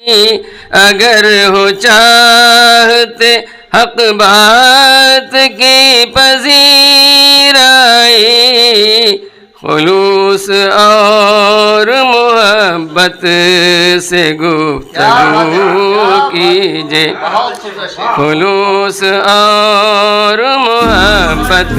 اگر ہو چاہتے حق بات کی پذیرائی، خلوص اور محبت سے گفتگو کیجئے، خلوص اور محبت۔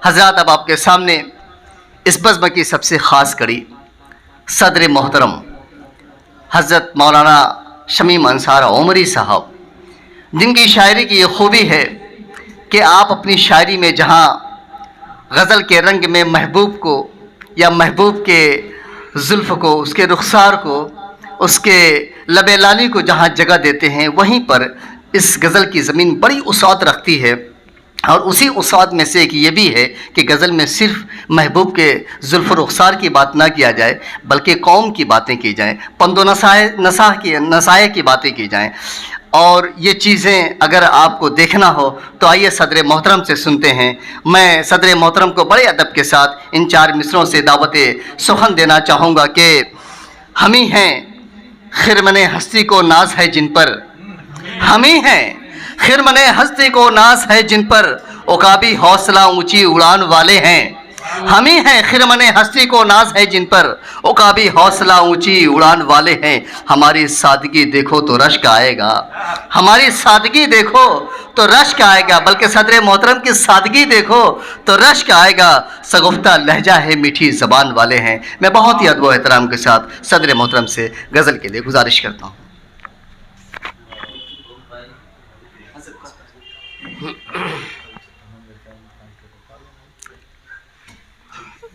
حضرات، اب آپ کے سامنے اس بزم کی سب سے خاص کڑی صدر محترم حضرت مولانا شمیم انصار عمری صاحب، جن کی شاعری کی یہ خوبی ہے کہ آپ اپنی شاعری میں جہاں غزل کے رنگ میں محبوب کو یا محبوب کے زلف کو، اس کے رخسار کو، اس کے لب لالی کو جہاں جگہ دیتے ہیں، وہیں پر اس غزل کی زمین بڑی وسعت رکھتی ہے۔ اور اسی وسعت میں سے ایک یہ بھی ہے کہ غزل میں صرف محبوب کے زلف و رخسار کی بات نہ کیا جائے، بلکہ قوم کی باتیں کی جائیں، پند و نصائح کی باتیں کی جائیں۔ اور یہ چیزیں اگر آپ کو دیکھنا ہو تو آئیے صدر محترم سے سنتے ہیں۔ میں صدر محترم کو بڑے ادب کے ساتھ ان 4 مصروں سے دعوت سخن دینا چاہوں گا کہ ہم ہی ہیں خرمن ہستی کو ناز ہے جن پر، ہم ہی ہیں خرمن ہستی کو ناز ہے جن پر، عقابی حوصلہ اونچی اڑان والے ہیں، ہم ہی ہیں خرمن ہستی کو ناز ہے جن پر، عقابی حوصلہ اونچی اڑان والے ہیں۔ ہماری سادگی دیکھو تو رشک آئے گا، ہماری سادگی دیکھو تو رشک آئے گا، بلکہ صدر محترم کی سادگی دیکھو تو رشک آئے گا، شگفتہ لہجہ ہے میٹھی زبان والے ہیں۔ میں بہت ہی ادب و احترام کے ساتھ صدر محترم سے غزل کے لیے گزارش کرتا ہوں۔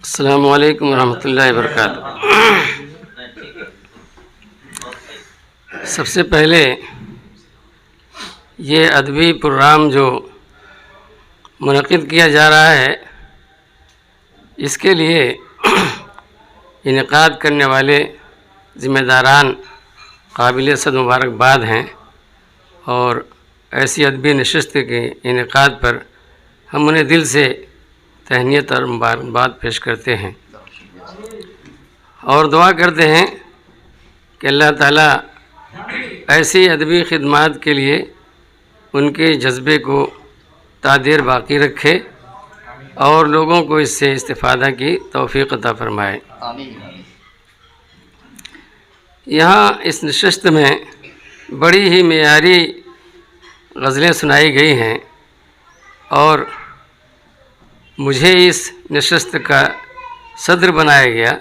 السلام علیکم ورحمۃ اللہ وبرکاتہ۔ سب سے پہلے یہ ادبی پروگرام جو منعقد کیا جا رہا ہے، اس کے لیے انعقاد کرنے والے ذمہ داران قابل صد مبارکباد ہیں، اور ایسی ادبی نشست کے انعقاد پر ہم انہیں دل سے تہنیت اور مبارکباد پیش کرتے ہیں، اور دعا کرتے ہیں کہ اللہ تعالیٰ ایسی ادبی خدمات کے لیے ان کے جذبے کو تا دیر باقی رکھے اور لوگوں کو اس سے استفادہ کی توفیق عطا فرمائے۔ یہاں اس نشست میں بڑی ہی معیاری غزلیں سنائی گئی ہیں، اور مجھے اس نشست کا صدر بنایا گیا،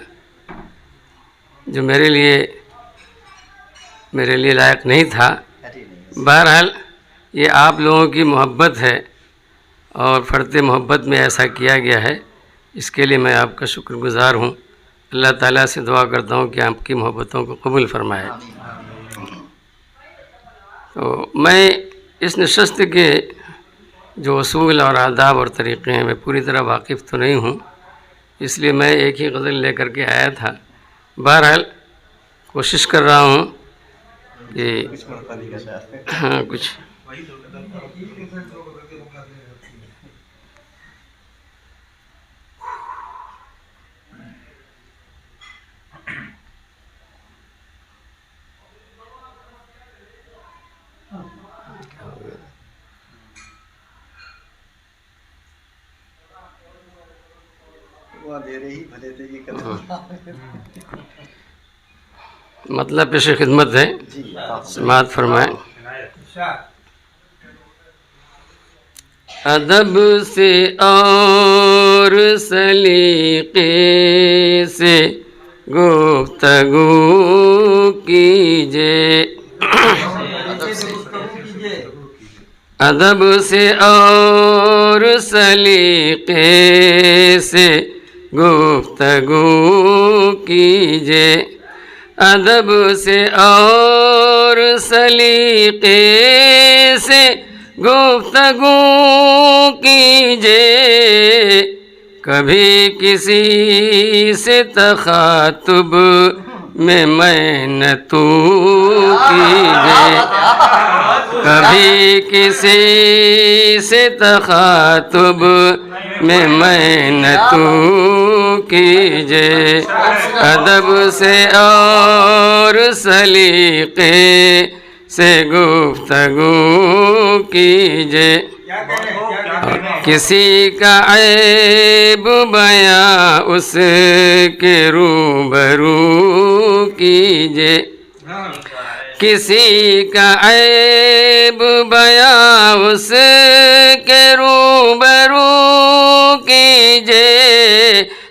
جو میرے لیے لائق نہیں تھا۔ بہرحال یہ آپ لوگوں کی محبت ہے، اور فرط محبت میں ایسا کیا گیا ہے، اس کے لیے میں آپ کا شکر گزار ہوں۔ اللہ تعالیٰ سے دعا کرتا ہوں کہ آپ کی محبتوں کو قبول فرمائے۔ تو میں اس نشست کے جو اصول اور آداب اور طریقے ہیں میں پوری طرح واقف تو نہیں ہوں، اس لیے میں ایک ہی غزل لے کر کے آیا تھا۔ بہرحال کوشش کر رہا ہوں کہ کچھ مطلب پیش خدمت ہے، سماعت فرمائیں۔ ادب سے اور سلیقے سے گفتگو کیجئے، ادب سے اور سلیقے سے گفتگو کیجئے، ادب سے اور سلیقے سے گفتگو کیجئے، کبھی کسی سے تخاطب میں نہ تو کیجے، کبھی کسی سے تخاطب میں نہ تو کیجے، ادب سے اور سلیقے سے گفتگو کیجے، کسی کا عیب بیاں اس کے روبرو کیجے، کسی کا عیب بیاں اس کے روبرو کیجے،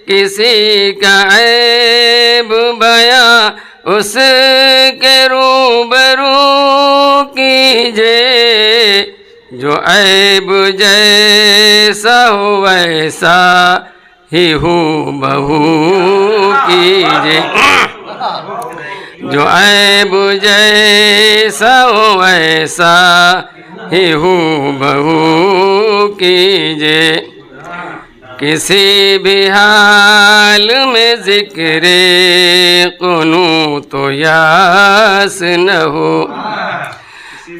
کسی کا عیب بیاں اس کے روبرو کیجے، جو عیب جیسا ہو ویسا ہی ہو بہو کیجے، جو عیب جیسا ہو ویسا ہی ہو بہو کیجے، کسی بھی حال میں ذکر قنوت و یاس نہ ہو،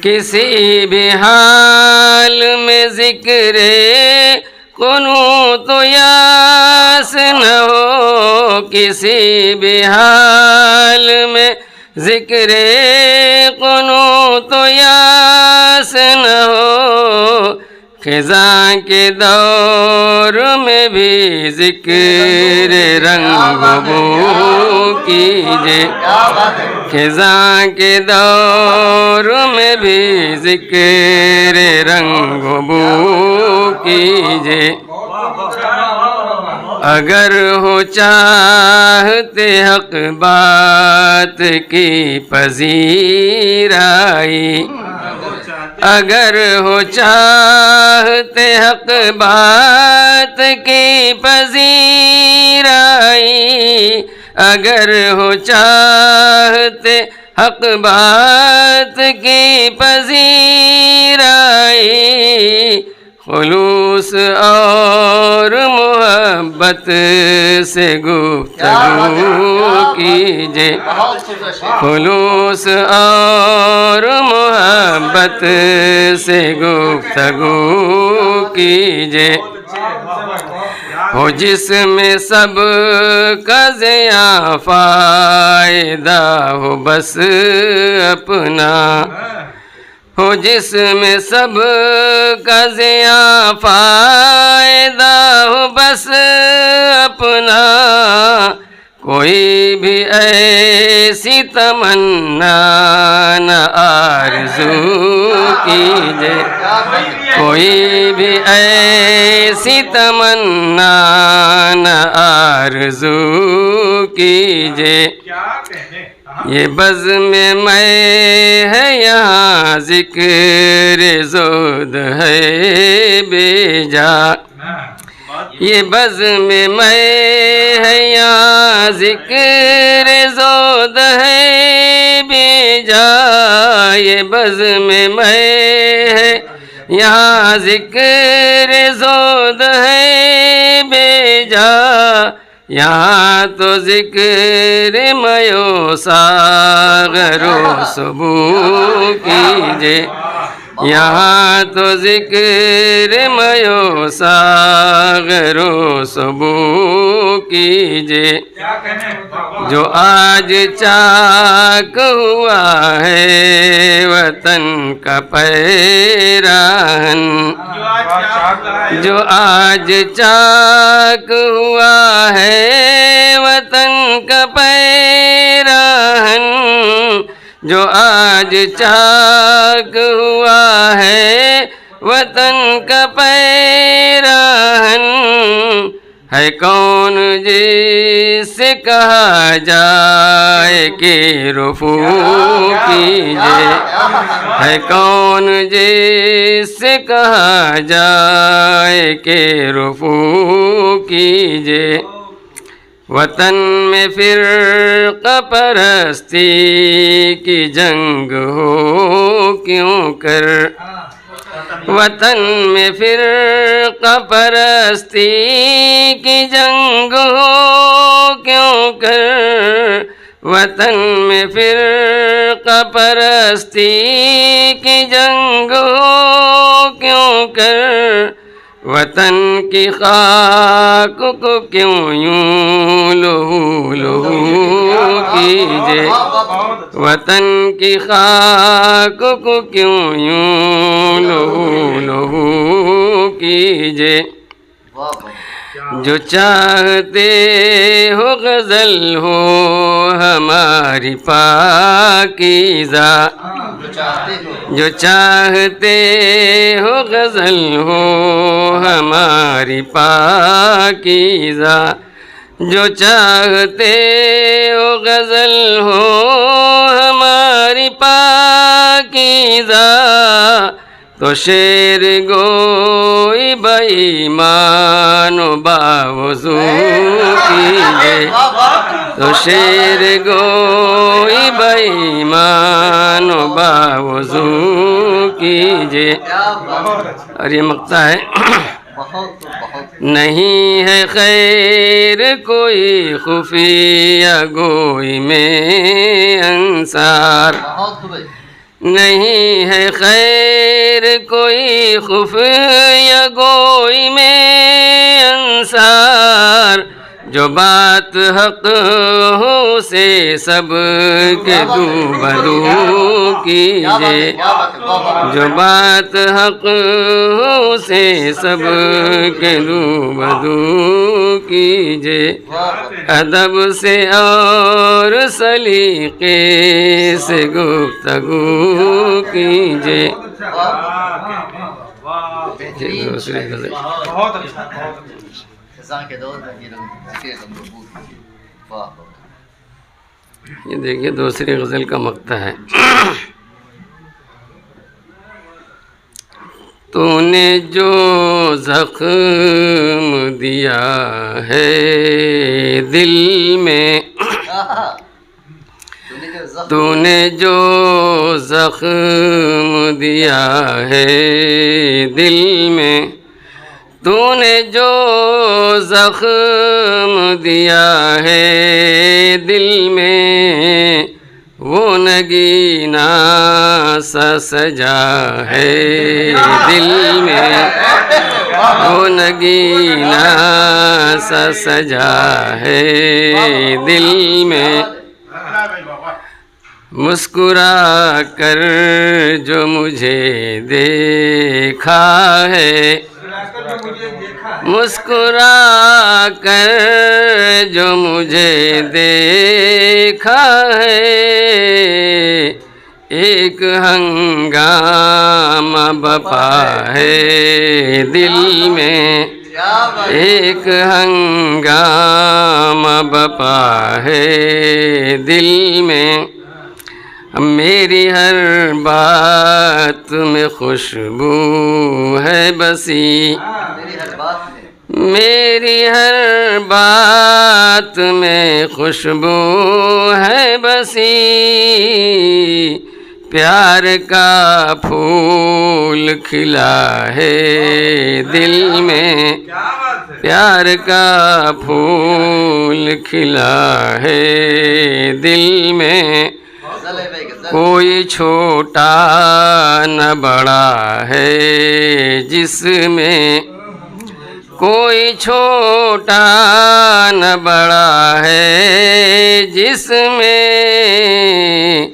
کسی بھی حال میں ذکر قنوت و یاس نہ ہو، کسی بھی حال میں ذکر قنوت و یاس نہ ہو، خزاں کے دور میں بھی ذکر رنگ و بو کیجے، خزاں کے دور میں بھی ذکر رنگ و بو کیجے، اگر ہو چاہتے حق بات کی پذیرائی، اگر ہو چاہتے حق بات کی پذیرائی، اگر ہو چاہتے حق بات کی پذیرائی، خلوص اور محبت سے گفتگو کیجے، خلوص اور محبت سے گفتگو کیجے، ہو جس میں سب کا زیاں فائدہ ہو بس اپنا، ہو جس میں سب کا زیاں فائدہ ہو بس اپنا، کوئی بھی ایسی تمنا نہ آرزو کیجے، کوئی بھی ایسی تمنا نہ آرزو کیجے، یہ بزم میں ہے یہاں ذکر زود ہے بے جا، یہ بزم میں ہے یہاں ذکر زود ہے بے جا، یہ بزم میں ہے یہاں ذکر زود ہے بے جا، یہاں تو ذکر میو ساغر و صبو کیجے، یہاں تو ذکر میو ساغر و صبو کیجے، جو آج چاک ہوا ہے وطن کا پیراہن، جو آج چاک ہوا ہے وطن کا پیراہن، جو آج چاک ہوا ہے وطن کا پیراہن، ہے کون جس سے کہا جائے کہ رفو کیجے، ہے کون جس سے کہا جائے کہ رفو کیجے، وطن میں فرقہ پرستی کی جنگ ہو کیوں کر، وطن میں فرقہ پرستی کی جنگ ہو کیوں کر، وطن میں فرقہ پرستی کی جنگ ہو کیوں کر، وطن کی خاک کو کیوں یوں لہو لہو کیجے، وطن کی خاک کو کیوں یوں لہو لہو کیجے۔ جو چاہتے ہو غزل ہو ہماری پاکیزہ، جو چاہتے ہو غزل ہو ہماری پاکیزہ، جو چاہتے ہو غزل ہو ہماری پاکیزہ، تو شعر گوئی بے ایمان و باوضو کیجے، تو شعر گوئی بے ایمان و باوضو کیجے۔ اور یہ مقطع ہے، نہیں ہے خیر کوئی خفیہ گوئی میں انصار، نہیں ہے خیر کوئی خفیہ گوئی میں انصار، جو بات حق ہو سے سب کے دو بدو کیجے، جو بات حق ہو سے سب کے دو بدو کیجے، ادب سے اور سلیقے سے گفتگو کیجے۔ دوسری غزل، بہت اچھا، بہت اچھا۔ یہ دیکھیے دوسری غزل کا مقطع ہے۔ تو نے جو زخم دیا ہے دل میں، تو نے جو زخم دیا ہے دل میں، تو نے جو زخم دیا ہے دل میں، وہ نگینہ سا سجا ہے دل میں، وہ نگینہ سا سجا ہے دل میں، مسکرا کر جو مجھے دیکھا ہے، مسکرا کر جو مجھے دیکھا ہے، ایک ہنگامہ بپا ہے دل میں، ایک ہنگامہ بپا ہے دل میں، میری ہر بات میں خوشبو ہے بسی، میری ہر بات میں خوشبو ہے بسی، پیار کا پھول کھلا ہے دل میں، پیار کا پھول کھلا ہے دل میں، کوئی چھوٹا نہ بڑا ہے جس میں، کوئی چھوٹا نہ بڑا ہے جس میں،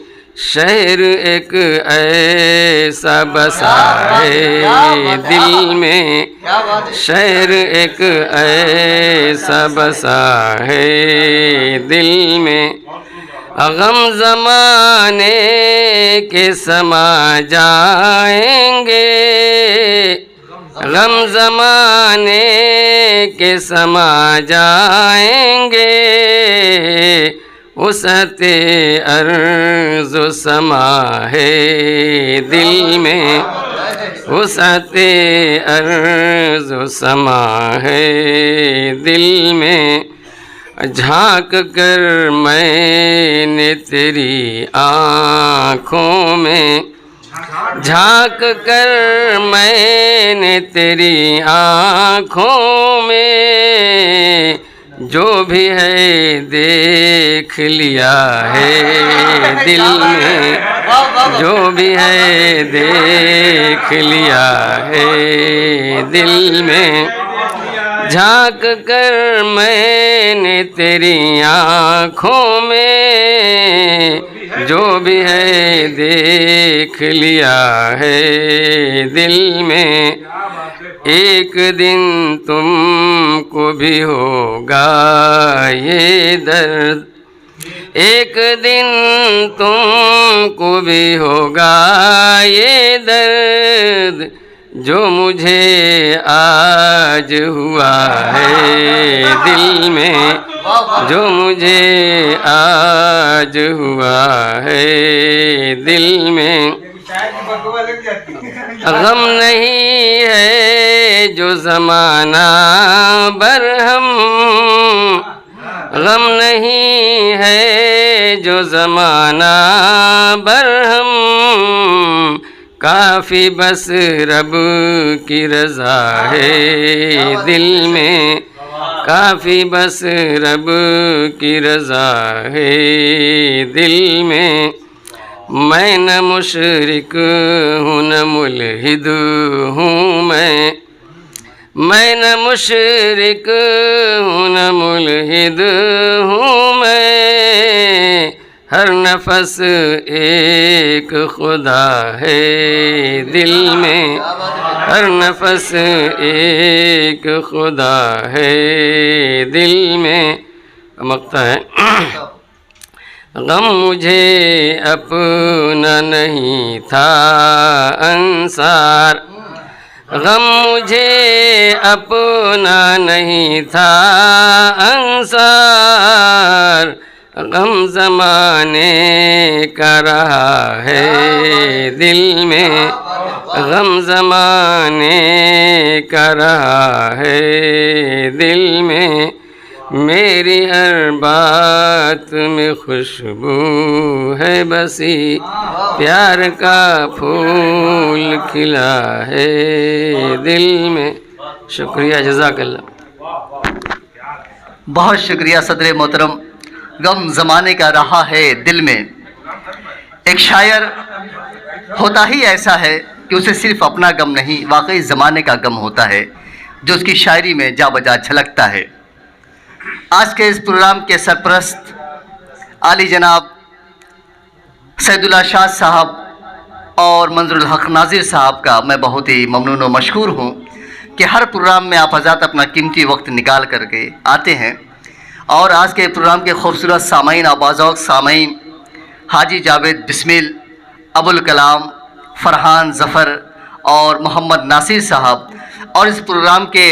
شہر ایک ایسا بسا ہے دل میں، شہر ایک ایسا بسا ہے دل میں، غم زمانے کے سما جائیں گے، غم زمانے کے سما جائیں گے، وسعت ارض و سما ہے دل میں، وسعت ارض و سما ہے دل میں، جھانک کر میں نے تیری آنکھوں میں، جھانک کر میں نے تیری آنکھوں میں، جو بھی ہے دیکھ لیا ہے دل میں، جو بھی ہے دیکھ لیا ہے دل میں، جھانک کر میں نے تیری آنکھوں میں، جو بھی ہے دیکھ لیا ہے دل میں، ایک دن تم کو بھی ہوگا یہ درد، ایک دن تم کو بھی ہوگا یہ درد، جو مجھے آج ہوا ہے دل میں، جو مجھے آج ہوا ہے دل میں، غم نہیں ہے جو زمانہ برہم، غم نہیں ہے جو زمانہ برہم، کافی بس رب کی رضا ہے دل میں، کافی بس رب کی رضا ہے دل میں، میں نہ مشرک ہوں نہ ملحد ہوں میں نہ مشرک ہوں نہ ملحد ہوں میں، ہر نفس ایک خدا ہے دل میں، ہر نفس ایک خدا ہے دل میں۔ مقطع ہے، غم مجھے اپنا نہیں تھا انصار، غم مجھے اپنا نہیں تھا انصار، غم زمانے کا رہا ہے دل میں، غم زمانے کا رہا ہے دل میں، میری ہر بات میں خوشبو ہے بسی، پیار کا پھول کھلا ہے دل میں۔ شکریہ، جزاک اللہ۔ بہت شکریہ صدر محترم۔ غم زمانے کا رہا ہے دل میں، ایک شاعر ہوتا ہی ایسا ہے کہ اسے صرف اپنا غم نہیں، واقعی زمانے کا غم ہوتا ہے جو اس کی شاعری میں جا بجا جھلکتا ہے۔ آج کے اس پروگرام کے سرپرست عالی جناب سید اللہ شاہ صاحب اور منظور الحق ناظر صاحب کا میں بہت ہی ممنون و مشکور ہوں کہ ہر پروگرام میں آپ حضرات اپنا قیمتی وقت نکال کر کے آتے ہیں، اور آج کے پروگرام کے خوبصورت سامعین، آبازوق سامعین حاجی جاوید بسمل، ابوالکلام، فرحان ظفر اور محمد ناصر صاحب، اور اس پروگرام کے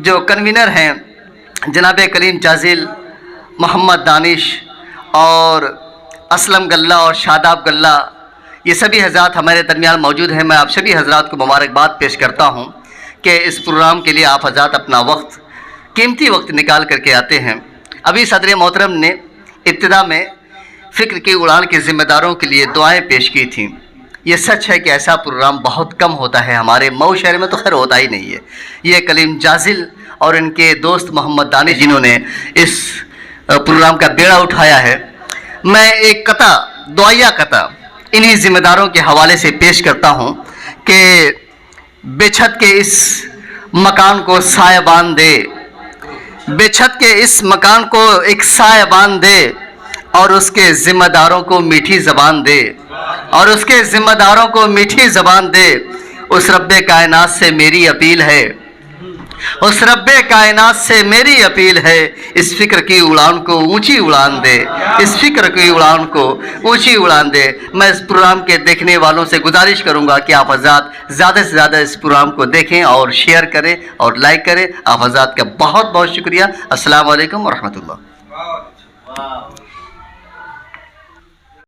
جو کنوینر ہیں جناب کلیم جازل، محمد دانش اور اسلم گلہ اور شاداب گلہ، یہ سبھی حضرات ہمارے درمیان موجود ہیں۔ میں آپ سبھی حضرات کو مبارکباد پیش کرتا ہوں کہ اس پروگرام کے لیے آپ حضرات اپنا وقت، قیمتی وقت نکال کر کے آتے ہیں۔ ابھی صدر محترم نے ابتدا میں فکر کی اڑان کے ذمہ داروں کے لیے دعائیں پیش کی تھیں۔ یہ سچ ہے کہ ایسا پروگرام بہت کم ہوتا ہے، ہمارے مئو شہر میں تو خیر ہوتا ہی نہیں ہے۔ یہ کلیم جازل اور ان کے دوست محمد دانش جنہوں نے اس پروگرام کا بیڑا اٹھایا ہے، میں ایک قطع، دعائیہ قطع انہی ذمہ داروں کے حوالے سے پیش کرتا ہوں کہ بے چھت کے اس مکان کو سایبان دے، بے چھت کے اس مکان کو ایک سایبان دے، اور اس کے ذمہ داروں کو میٹھی زبان دے، اور اس کے ذمہ داروں کو میٹھی زبان دے۔ اس رب کائنات سے میری اپیل ہے، اس رب کائنات سے میری اپیل ہے، اس فکر کی اڑان کو اونچی اڑان دے، اس فکر کی اڑان کو اونچی اڑان دے۔ میں اس پروگرام کے دیکھنے والوں سے گزارش کروں گا کہ آپ حضرات زیادہ سے زیادہ اس پروگرام کو دیکھیں اور شیئر کریں اور لائک کریں۔ آپ حضرات کا بہت بہت شکریہ۔ السلام علیکم ورحمۃ اللہ۔